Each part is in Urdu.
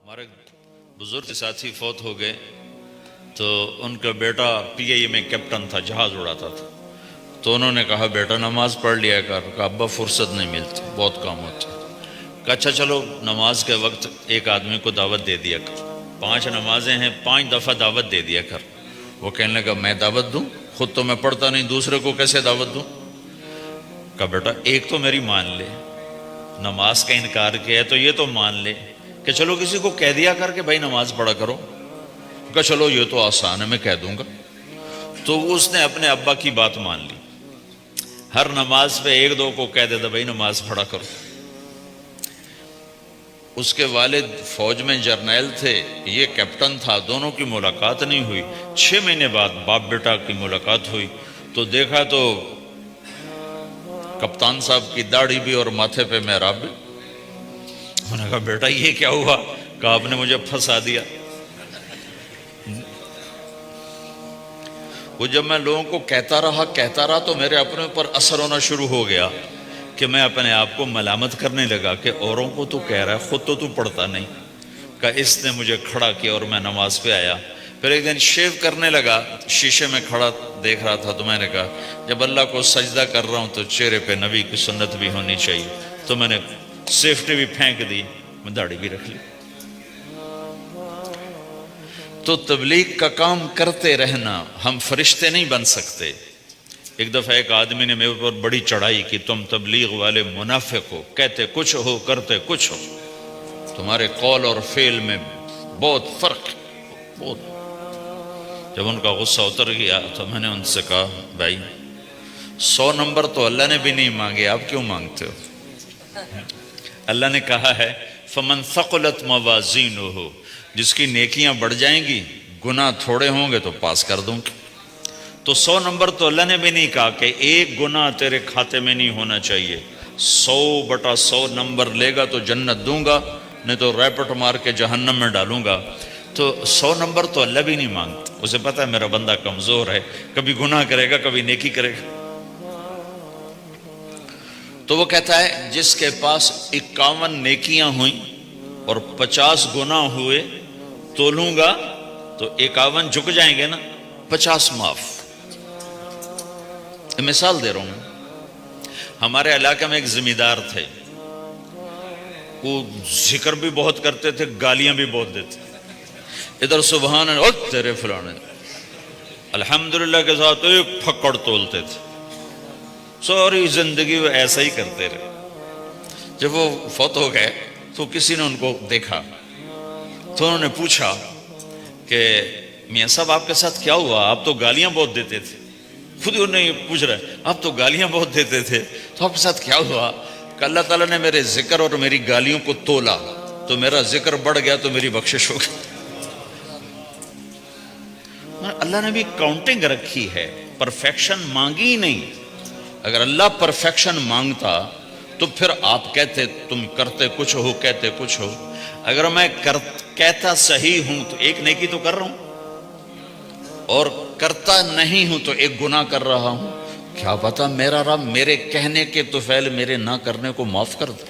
ہمارے بزرگ ساتھی فوت ہو گئے تو ان کا بیٹا پی آئی اے میں کیپٹن تھا، جہاز اڑاتا تھا. تو انہوں نے کہا بیٹا نماز پڑھ لیا کر. کہا ابا فرصت نہیں ملتی، بہت کام ہوتا ہے. کہا اچھا چلو نماز کے وقت ایک آدمی کو دعوت دے دیا کر، 5 نمازیں ہیں، 5 دفعہ دعوت دے دیا کر. وہ کہنے لگا میں دعوت دوں؟ خود تو میں پڑھتا نہیں، دوسرے کو کیسے دعوت دوں؟ کہا بیٹا ایک تو میری مان لے، نماز کا انکار کیا ہے تو یہ تو مان لے کہ چلو کسی کو کہہ دیا کر کہ بھائی نماز پڑھا کرو. کہا چلو یہ تو آسان ہے، میں کہہ دوں گا. تو اس نے اپنے ابا کی بات مان لی، ہر نماز پہ 1-2 کو کہہ دیتا بھائی نماز پڑھا کرو. اس کے والد فوج میں جرنیل تھے، یہ کیپٹن تھا، دونوں کی ملاقات نہیں ہوئی. 6 مہینے بعد باپ بیٹا کی ملاقات ہوئی تو دیکھا تو کپتان صاحب کی داڑھی بھی اور ماتھے پہ محراب بھی. انہوں نے کہا بیٹا یہ کیا ہوا؟ کہا آپ نے مجھے پھنسا دیا. وہ جب میں لوگوں کو کہتا رہا تو میرے اپنے اوپر اثر ہونا شروع ہو گیا کہ میں اپنے آپ کو ملامت کرنے لگا کہ اوروں کو تو کہہ رہا ہے، خود تو پڑھتا نہیں. کہا اس نے مجھے کھڑا کیا اور میں نماز پہ آیا. پھر ایک دن شیو کرنے لگا، شیشے میں کھڑا دیکھ رہا تھا تو میں نے کہا جب اللہ کو سجدہ کر رہا ہوں تو چہرے پہ نبی کی سنت بھی ہونی چاہیے. تو میں نے سیفٹی بھی پھینک دی، میں داڑھی بھی رکھ لی. تو تبلیغ کا کام کرتے رہنا، ہم فرشتے نہیں بن سکتے. ایک دفعہ ایک آدمی نے میرے اوپر بڑی چڑھائی کی، تم تبلیغ والے منافق ہو، کہتے کچھ ہو کرتے کچھ ہو، تمہارے قول اور فعل میں بہت فرق بہت. جب ان کا غصہ اتر گیا تو میں نے ان سے کہا بھائی 100 نمبر تو اللہ نے بھی نہیں مانگے، آپ کیوں مانگتے ہو؟ اللہ نے کہا ہے فمن ثقلت موازینہ، جس کی نیکیاں بڑھ جائیں گی گناہ تھوڑے ہوں گے تو پاس کر دوں گی. تو 100 نمبر تو اللہ نے بھی نہیں کہا کہ ایک گناہ تیرے کھاتے میں نہیں ہونا چاہیے. 100/100 نمبر لے گا تو جنت دوں گا، نہیں تو ریپٹ مار کے جہنم میں ڈالوں گا. تو 100 نمبر تو اللہ بھی نہیں مانگتا. اسے پتہ ہے میرا بندہ کمزور ہے، کبھی گناہ کرے گا کبھی نیکی کرے گا. تو وہ کہتا ہے جس کے پاس 51 نیکیاں ہوئیں اور 50 گناہ ہوئے تولوں گا تو 51 جھک جائیں گے نا، 50 معاف. مثال دے رہا ہوں. ہمارے علاقے میں ایک زمیندار تھے، وہ ذکر بھی بہت کرتے تھے، گالیاں بھی بہت دیتے. ادھر سبحان اللہ تیرے فلانے، الحمدللہ کے ساتھ ایک پھکڑ تولتے تھے. ساری زندگی وہ ایسا ہی کرتے رہے. جب وہ فوت ہو گئے تو کسی نے ان کو دیکھا تو انہوں نے پوچھا کہ میاں صاحب آپ کے ساتھ کیا ہوا؟ آپ تو گالیاں بہت دیتے تھے. خود انہوں نے پوچھ رہے آپ تو گالیاں بہت دیتے تھے تو آپ کے ساتھ کیا ہوا؟ کہ اللہ تعالیٰ نے میرے ذکر اور میری گالیوں کو تولا تو میرا ذکر بڑھ گیا تو میری بخشش ہو گئی. اللہ نے بھی کاؤنٹنگ رکھی ہے، پرفیکشن مانگی ہی نہیں. اگر اللہ پرفیکشن مانگتا تو پھر آپ کہتے تم کرتے کچھ ہو کہتے کچھ ہو. اگر میں کہتا صحیح ہوں تو ایک نیکی تو کر رہا ہوں، اور کرتا نہیں ہوں تو ایک گناہ کر رہا ہوں. کیا پتا میرا رب میرے کہنے کے طفیل میرے نہ کرنے کو معاف کر دے.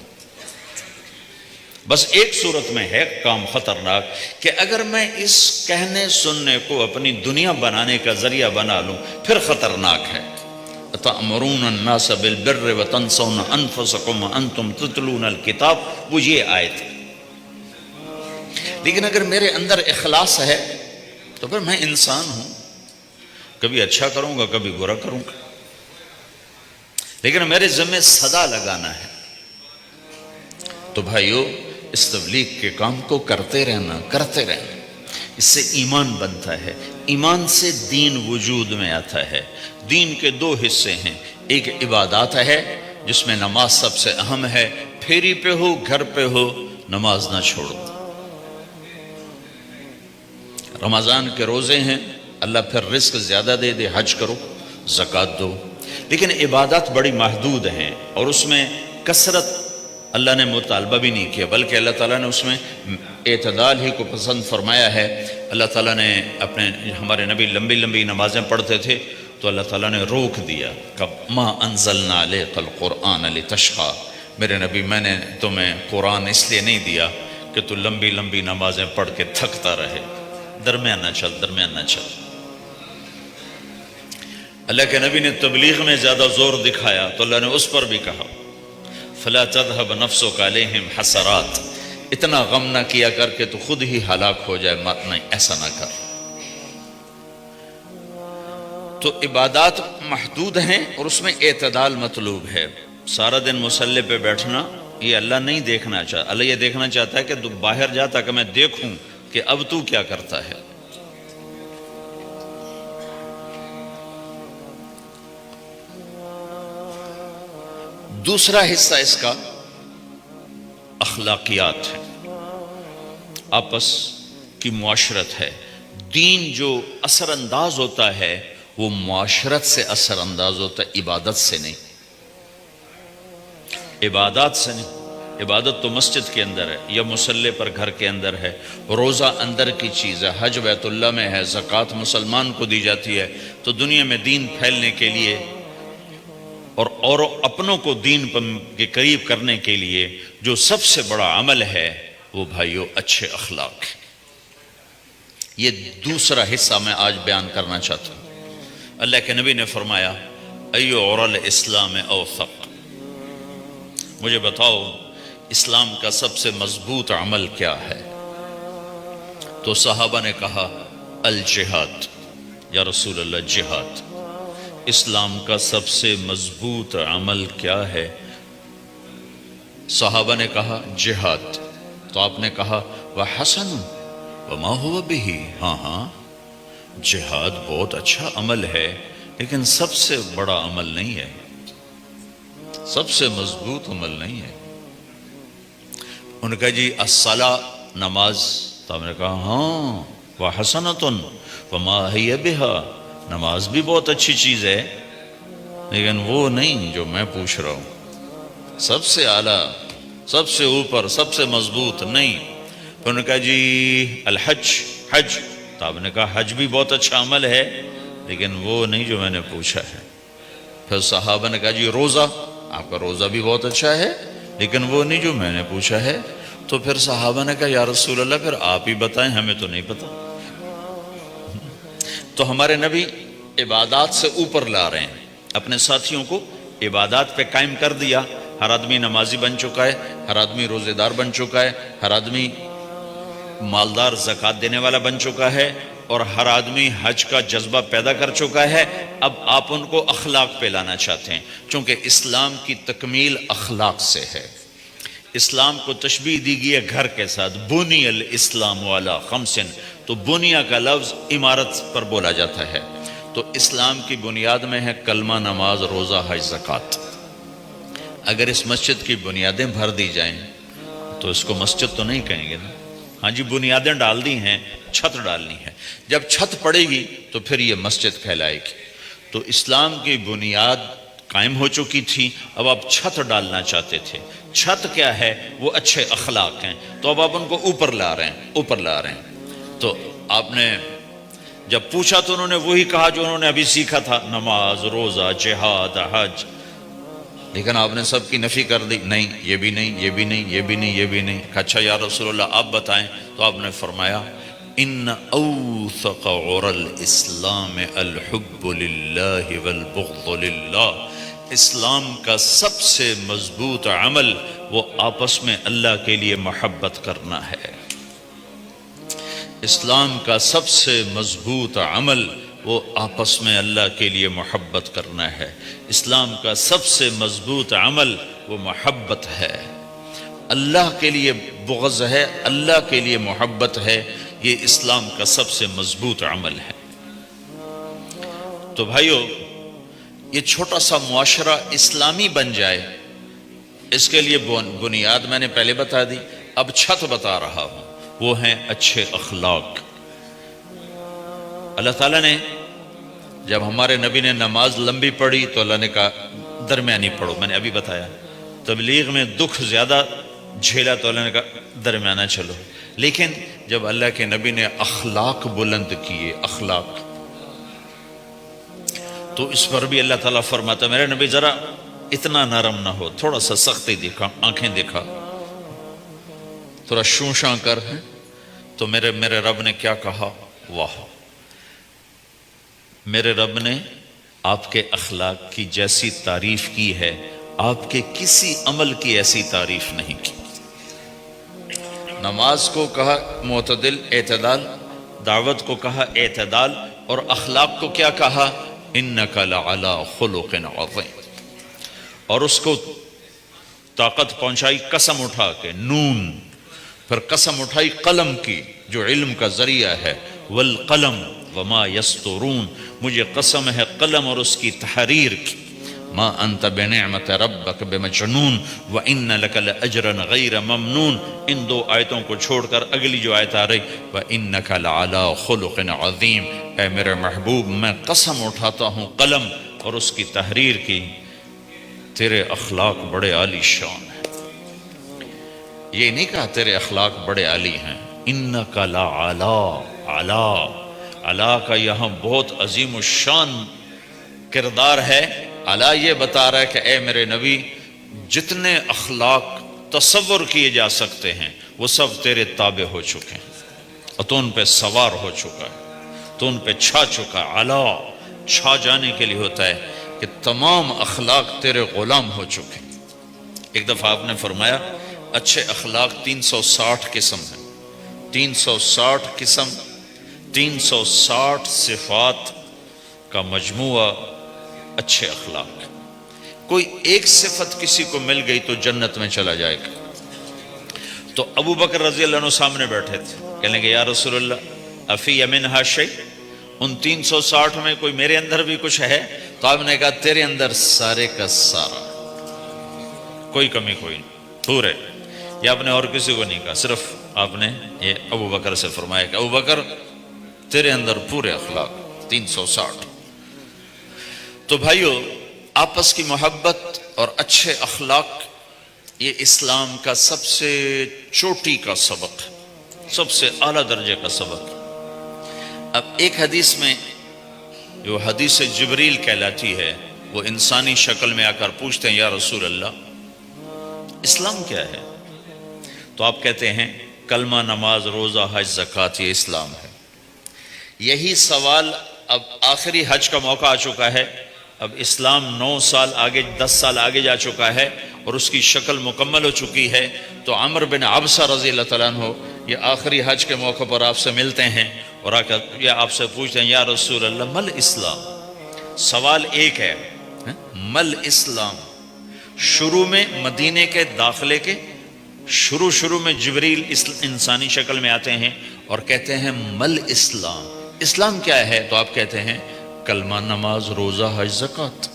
بس ایک صورت میں ہے کام خطرناک کہ اگر میں اس کہنے سننے کو اپنی دنیا بنانے کا ذریعہ بنا لوں پھر خطرناک ہے. تأمرون الناس بالبر وتنسون انفسکم وانتم تتلون الکتاب، وہ یہ آیت ہے. لیکن اگر میرے اندر اخلاص ہے تو پھر میں انسان ہوں، کبھی اچھا کروں گا کبھی برا کروں گا، لیکن میرے ذمہ صدا لگانا ہے. تو بھائیو اس تبلیغ کے کام کو کرتے رہنا. اس سے ایمان بنتا ہے، ایمان سے دین وجود میں آتا ہے. دین کے 2 حصے ہیں، ایک عبادات ہے جس میں نماز سب سے اہم ہے. پھیری پہ ہو گھر پہ ہو نماز نہ چھوڑو. رمضان کے روزے ہیں، اللہ پھر رزق زیادہ دے دے، حج کرو، زکوٰۃ دو. لیکن عبادات بڑی محدود ہیں اور اس میں کثرت اللہ نے مطالبہ بھی نہیں کیا، بلکہ اللہ تعالیٰ نے اس میں اعتدال ہی کو پسند فرمایا ہے. اللہ تعالیٰ نے ہمارے نبی لمبی نمازیں پڑھتے تھے تو اللہ تعالیٰ نے روک دیا کہ ما انزلنا علیک القرآن لتشقی، میرے نبی میں نے تمہیں قرآن اس لیے نہیں دیا کہ تو لمبی لمبی نمازیں پڑھ کے تھکتا رہے، درمیانہ چل درمیانہ چل۔ اللہ کے نبی نے تبلیغ میں زیادہ زور دکھایا تو اللہ نے اس پر بھی کہا فَلَا تَذْهَبْ نَفْسُكَ عَلَيْهِمْ حَسَرَاتٍ، اتنا غم نہ کیا کر کہ تو خود ہی ہلاک ہو جائے، مات نہیں، ایسا نہ کر۔ تو عبادات محدود ہیں اور اس میں اعتدال مطلوب ہے۔ سارا دن مصلی پہ بیٹھنا یہ اللہ نہیں دیکھنا چاہتا، اللہ یہ دیکھنا چاہتا ہے کہ تو باہر جا تاکہ میں دیکھوں کہ اب تو کیا کرتا ہے۔ دوسرا حصہ اس کا اخلاقیات ہے، آپس کی معاشرت ہے۔ دین جو اثر انداز ہوتا ہے وہ معاشرت سے اثر انداز ہوتا ہے، عبادت سے نہیں، عبادات سے نہیں۔ عبادت تو مسجد کے اندر ہے یا مصلی پر گھر کے اندر ہے، روزہ اندر کی چیز ہے، حج بیت اللہ میں ہے، زکوٰۃ مسلمان کو دی جاتی ہے۔ تو دنیا میں دین پھیلنے کے لیے اور اپنوں کو دین کے قریب کرنے کے لیے جو سب سے بڑا عمل ہے وہ بھائیو اچھے اخلاق ہے۔ یہ دوسرا حصہ میں آج بیان کرنا چاہتا ہوں۔ اللہ کے نبی نے فرمایا ایو عرل اسلام اوثق، مجھے بتاؤ اسلام کا سب سے مضبوط عمل کیا ہے؟ تو صحابہ نے کہا الجہاد، یا رسول اللہ جہاد۔ اسلام کا سب سے مضبوط عمل کیا ہے؟ صحابہ نے کہا جہاد۔ تو آپ نے کہا وحسن وما هو به، ہاں جہاد بہت اچھا عمل ہے لیکن سب سے بڑا عمل نہیں ہے، سب سے مضبوط عمل نہیں ہے۔ انہوں نے کہا جی الصلاۃ، نماز۔ تو ہم نے کہا ہاں وحسنۃ وما هي بها، نماز بھی بہت اچھی چیز ہے لیکن وہ نہیں جو میں پوچھ رہا ہوں، سب سے اعلیٰ، سب سے اوپر، سب سے مضبوط نہیں۔ پھر انہوں نے کہا جی الحج، حج۔ تو آپ نے کہا حج بھی بہت اچھا عمل ہے لیکن وہ نہیں جو میں نے پوچھا ہے۔ پھر صحابہ نے کہا جی روزہ، آپ کا روزہ بھی بہت اچھا ہے لیکن وہ نہیں جو میں نے پوچھا ہے۔ تو پھر صحابہ نے کہا یا رسول اللہ پھر آپ ہی بتائیں، ہمیں تو نہیں پتا۔ تو ہمارے نبی عبادات سے اوپر لا رہے ہیں، اپنے ساتھیوں کو عبادات پہ قائم کر دیا۔ ہر آدمی نمازی بن چکا ہے، ہر آدمی روزے دار بن چکا ہے، ہر آدمی مالدار زکوٰۃ دینے والا بن چکا ہے، اور ہر آدمی حج کا جذبہ پیدا کر چکا ہے۔ اب آپ ان کو اخلاق پہ لانا چاہتے ہیں، چونکہ اسلام کی تکمیل اخلاق سے ہے۔ اسلام کو تشبیہ دی گئی ہے گھر کے ساتھ، بنی الاسلام علی خمس، تو بنیا کا لفظ عمارت پر بولا جاتا ہے۔ تو اسلام کی بنیاد میں ہے کلمہ، نماز، روزہ، حج، زکوٰۃ۔ اگر اس مسجد کی بنیادیں بھر دی جائیں تو اس کو مسجد تو نہیں کہیں گے نا، ہاں جی بنیادیں ڈال دی ہیں، چھت ڈالنی ہے، جب چھت پڑے گی تو پھر یہ مسجد کہلائے گی۔ تو اسلام کی بنیاد قائم ہو چکی تھی، اب آپ چھت ڈالنا چاہتے تھے۔ چھت کیا ہے؟ وہ اچھے اخلاق ہیں، تو اب آپ ان کو اوپر لا رہے ہیں، اوپر لا رہے ہیں۔ تو آپ نے جب پوچھا تو انہوں نے وہی کہا جو انہوں نے ابھی سیکھا تھا، نماز، روزہ، جہاد، حج، لیکن آپ نے سب کی نفی کر دی، نہیں یہ بھی نہیں، یہ بھی نہیں، یہ بھی نہیں، یہ بھی نہیں۔ اچھا یا رسول اللہ آپ بتائیں۔ تو آپ نے فرمایا ان اوثق عرى الاسلام الحب للہ والبغض للہ، اسلام کا سب سے مضبوط عمل وہ آپس میں اللہ کے لیے محبت کرنا ہے۔ اسلام کا سب سے مضبوط عمل وہ آپس میں اللہ کے لیے محبت کرنا ہے۔ اسلام کا سب سے مضبوط عمل وہ محبت ہے، اللہ کے لیے بغض ہے، اللہ کے لیے محبت ہے، یہ اسلام کا سب سے مضبوط عمل ہے۔ تو بھائیو یہ چھوٹا سا معاشرہ اسلامی بن جائے، اس کے لیے بنیاد میں نے پہلے بتا دی، اب چھت بتا رہا ہوں، وہ ہیں اچھے اخلاق۔ اللہ تعالیٰ نے جب ہمارے نبی نے نماز لمبی پڑھی تو اللہ نے کہا درمیانی پڑھو، میں نے ابھی بتایا۔ تبلیغ میں دکھ زیادہ جھیلا تو اللہ نے کہا درمیانہ چلو۔ لیکن جب اللہ کے نبی نے اخلاق بلند کیے، اخلاق، تو اس پر بھی اللہ تعالیٰ فرماتا میرے نبی ذرا اتنا نرم نہ ہو، تھوڑا سا سختی دکھا، آنکھیں دکھا۔ تھوڑا شوشاں کر ہیں تو میرے رب نے کیا کہا؟ واہ، میرے رب نے آپ کے اخلاق کی جیسی تعریف کی ہے آپ کے کسی عمل کی ایسی تعریف نہیں کی۔ نماز کو کہا معتدل، اعتدال، دعوت کو کہا اعتدال، اور اخلاق کو کیا کہا؟ انک لعلی خلق عظیم، اور اس کو طاقت پہنچائی قسم اٹھا کے نون، پھر قسم اٹھائی قلم کی جو علم کا ذریعہ ہے، والقلم وما یسطرون، مجھے قسم ہے قلم اور اس کی تحریر کی، ما انت بنعمت ربک بمجنون وان لک لاجرا غیر ممنون۔ ان دو آیتوں کو چھوڑ کر اگلی جو آیت آ رہی وانک لعلی خلق عظیم، اے میرے محبوب میں قسم اٹھاتا ہوں قلم اور اس کی تحریر کی، تیرے اخلاق بڑے عالی شان ہیں۔ یہ نہیں کہا تیرے اخلاق بڑے عالی ہیں، انک لعلی، علا، علا کا یہاں بہت عظیم الشان کردار ہے۔ علا یہ بتا رہا ہے کہ اے میرے نبی جتنے اخلاق تصور کیے جا سکتے ہیں وہ سب تیرے تابع ہو چکے ہیں، اور تو ان پہ سوار ہو چکا ہے، تو ان پہ چھا چکا ہے۔ علا چھا جانے کے لیے ہوتا ہے کہ تمام اخلاق تیرے غلام ہو چکے ہیں۔ ایک دفعہ آپ نے فرمایا اچھے اخلاق 360 قسم ہیں، 360 قسم، 360 صفات کا مجموعہ اچھے اخلاق۔ کوئی ایک صفت کسی کو مل گئی تو جنت میں چلا جائے گا۔ تو ابو بکر رضی اللہ عنہ سامنے بیٹھے تھے، کہنے لگے یا رسول اللہ افی منہا شیء، ان 360 میں کوئی میرے اندر بھی کچھ ہے؟ تو آپ نے کہا تیرے اندر سارے کا سارا، کوئی کمی کوئی نہیں، پورے۔ یہ آپ نے اور کسی کو نہیں کہا، صرف آپ نے یہ ابو بکر سے فرمایا کہ ابو بکر تیرے اندر پورے اخلاق 360۔ تو بھائیو، آپس کی محبت اور اچھے اخلاق یہ اسلام کا سب سے چوٹی کا سبق، سب سے اعلیٰ درجے کا سبق۔ اب ایک حدیث میں جو حدیث جبریل کہلاتی ہے، وہ انسانی شکل میں آ کر پوچھتے ہیں یا رسول اللہ اسلام کیا ہے؟ تو آپ کہتے ہیں کلمہ، نماز، روزہ، حج، زکوٰۃ، یہ اسلام ہے۔ یہی سوال اب آخری حج کا موقع آ چکا ہے، اب اسلام 9 سال آگے، 10 سال آگے جا چکا ہے اور اس کی شکل مکمل ہو چکی ہے۔ تو عمر بن عبسہ رضی اللہ تعالیٰ عنہ یہ آخری حج کے موقع پر آپ سے ملتے ہیں اور آ کر یہ آپ سے پوچھتے ہیں یا رسول اللہ مل اسلام؟ سوال ایک ہے، مل اسلام؟ شروع میں مدینے کے داخلے کے شروع میں جبریل انسانی شکل میں آتے ہیں اور کہتے ہیں مل اسلام، اسلام کیا ہے؟ تو آپ کہتے ہیں کلمہ، نماز، روزہ، حج، زکوٰۃ۔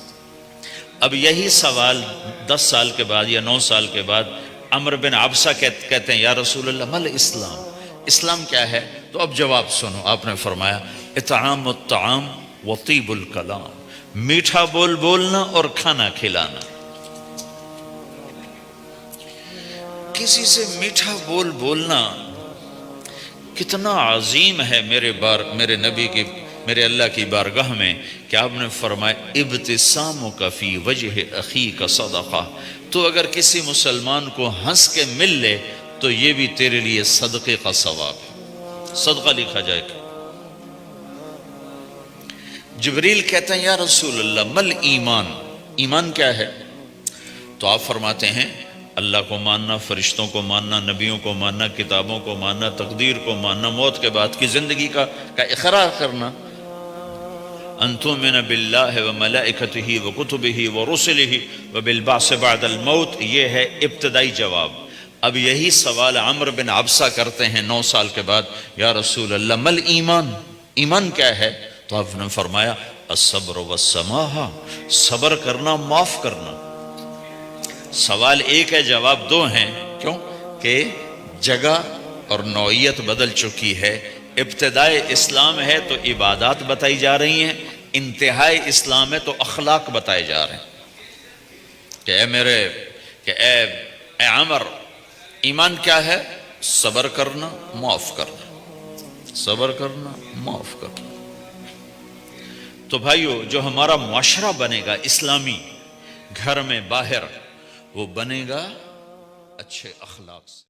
اب یہی سوال 10 سال کے بعد یا 9 سال کے بعد عمر بن عبسہ کہتے ہیں یا رسول اللہ مل اسلام، اسلام کیا ہے؟ تو اب جواب سنو، آپ نے فرمایا اطعام الطعام وطیب الکلام، میٹھا بول بولنا اور کھانا کھلانا۔ کسی سے میٹھا بول بولنا کتنا عظیم ہے میرے نبی کی، میرے اللہ کی بارگاہ میں، کہ آپ نے فرمایا ابتسامک فی وجہ اخیک صدقہ، تو اگر کسی مسلمان کو ہنس کے مل لے تو یہ بھی تیرے لیے صدقے کا ثواب ہے، صدقہ لکھا جائے گا۔ جبریل کہتے ہیں یا رسول اللہ مل ایمان، ایمان کیا ہے؟ تو آپ فرماتے ہیں اللہ کو ماننا، فرشتوں کو ماننا، نبیوں کو ماننا، کتابوں کو ماننا، تقدیر کو ماننا، موت کے بعد کی زندگی کا اقرار کرنا، ان تؤمن باللہ وملائکتہ وکتبہ ورسلہ وبالبعث بعد الموت، یہ ہے ابتدائی جواب۔ اب یہی سوال عمر بن عبسہ کرتے ہیں 9 سال کے بعد یا رسول اللہ مل ایمان، ایمان کیا ہے؟ تو آپ نے فرمایا الصبر والسماحہ، صبر کرنا، معاف کرنا۔ سوال ایک ہے، جواب 2 ہیں، کیوں کہ جگہ اور نوعیت بدل چکی ہے۔ ابتدائے اسلام ہے تو عبادات بتائی جا رہی ہیں، انتہائی اسلام ہے تو اخلاق بتائے جا رہے ہیں کہ اے عمر، ایمان کیا ہے؟ صبر کرنا، معاف کرنا، صبر کرنا، معاف کرنا۔ تو بھائیو، جو ہمارا معاشرہ بنے گا اسلامی، گھر میں باہر، وہ بنے گا اچھے اخلاق سے۔